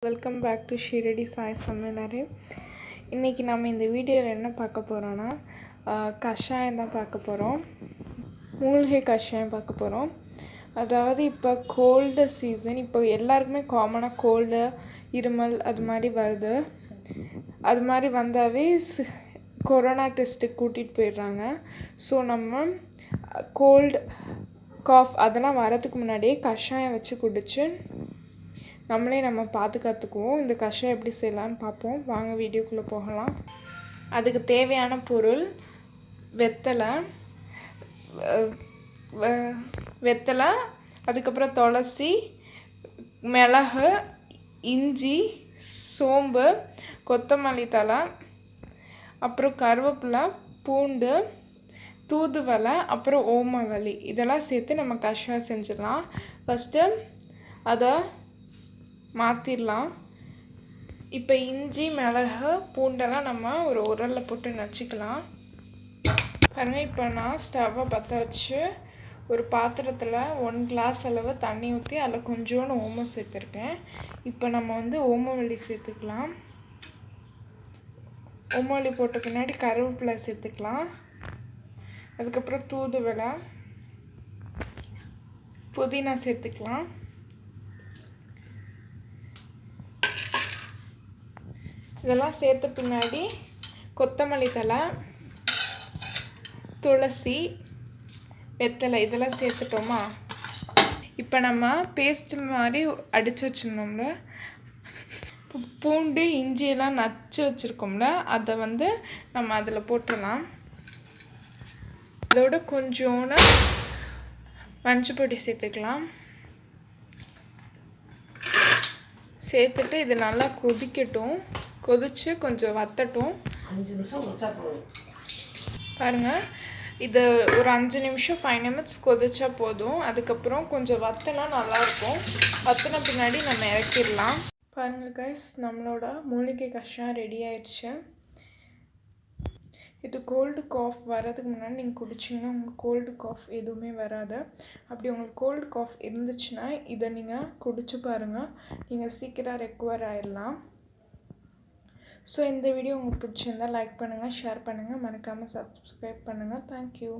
Welcome back to Shirdi Sai சமையலறை. இன்றைக்கி நம்ம இந்த வீடியோவில் என்ன பார்க்க போகிறோன்னா கஷாயம் தான் பார்க்க போகிறோம். மூலிகை கஷாயம் பார்க்க போகிறோம். அதாவது இப்போ கோல்டு சீசன், இப்போ எல்லாருக்குமே காமனாக கோல்டு இருமல் அது மாதிரி வருது. அது மாதிரி வந்தாவே கொரோனா டெஸ்ட்டுக்கு கூட்டிகிட்டு போயிடுறாங்க. ஸோ நம்ம கோல்டு காஃப் அதெல்லாம் வரதுக்கு முன்னாடியே கஷாயம் வச்சு குடிச்சு நம்ம பாதுகாத்துக்குவோம். இந்த கஷாயம் எப்படி செய்யலான்னு பார்ப்போம். வாங்க வீடியோக்குள்ளே போகலாம். அதுக்கு தேவையான பொருள் வெத்தலை, அதுக்கப்புறம் துளசி, மிளகு, இஞ்சி, சோம்பு, கொத்தமல்லி தழை, அப்புறம் கருவேப்பிலை, பூண்டு, தூதுவளை, அப்புறம் ஓமவல்லி இதெல்லாம் சேர்த்து நம்ம கஷாயம் செஞ்சிடலாம். ஃபஸ்ட்டு அதை மாற்றிடலாம். இப்போ இஞ்சி, மிளகு, பூண்டெல்லாம் நம்ம ஒரு உரலில் போட்டு நச்சுக்கலாம். பாருங்கள், இப்போ நான் ஸ்டவ்வை பற்ற வச்சு ஒரு பாத்திரத்தில் 1 கிளாஸ் அளவு தண்ணி ஊற்றி அதில் கொஞ்சோண்டு ஓமம் சேர்த்துருக்கேன். இப்போ நம்ம ஓமவல்லி சேர்த்துக்கலாம். ஓமவல்லி போட்ட பின்னாடி கருவேப்பிலை சேர்த்துக்கலாம். அதுக்கப்புறம் தூதுவளை, புதினா சேர்த்துக்கலாம். இதெல்லாம் சேர்த்த பின்னாடி கொத்தமல்லி தழை, துளசி, வெத்தலை இதெல்லாம் சேர்த்துட்டோமா. இப்போ நம்ம பேஸ்ட் மாதிரி அடித்து வச்சிடணும்ல, பூண்டு இஞ்சியெல்லாம் நச்சு வச்சுருக்கோம்ல, அதை நம்ம அதில் போட்டுடலாம். அதோட கொஞ்சோண்டு மஞ்சள் பொடி சேர்த்துக்கலாம். சேர்த்துட்டு இது நல்லா கொதிக்கட்டும். கொதித்து கொஞ்சம் வத்தட்டும். 5 நிமிஷம் கொதிச்சா போதும். பாருங்கள், இது ஒரு 5 நிமிஷம் 5 நிமிட்ஸ் கொதிச்சா போதும். அதுக்கப்புறம் கொஞ்சம் வத்தினா நல்லாயிருக்கும். வத்தின பின்னாடி நம்ம இறக்கிடலாம். பாருங்கள் கைஸ், நம்மளோட மூலிகை கஷாயம் ரெடி ஆயிடுச்சு. இது கோல்டு காஃப் வர்றதுக்கு முன்னாடி நீங்கள் குடிச்சிங்கன்னா உங்களுக்கு கோல்டு காஃப் எதுவுமே வராது. அப்படி உங்களுக்கு கோல்டு காஃப் இருந்துச்சுன்னா இதை நீங்கள் குடிச்சு பாருங்கள். நீங்கள் சீக்கிரம் ரெக்கவர் ஆயிடலாம். ஸோ இந்த வீடியோ உங்களுக்கு பிடிச்சிருந்தால் லைக் பண்ணுங்கள், ஷேர் பண்ணுங்கள், மறக்காமல் சப்ஸ்கிரைப் பண்ணுங்கள். தேங்க்யூ.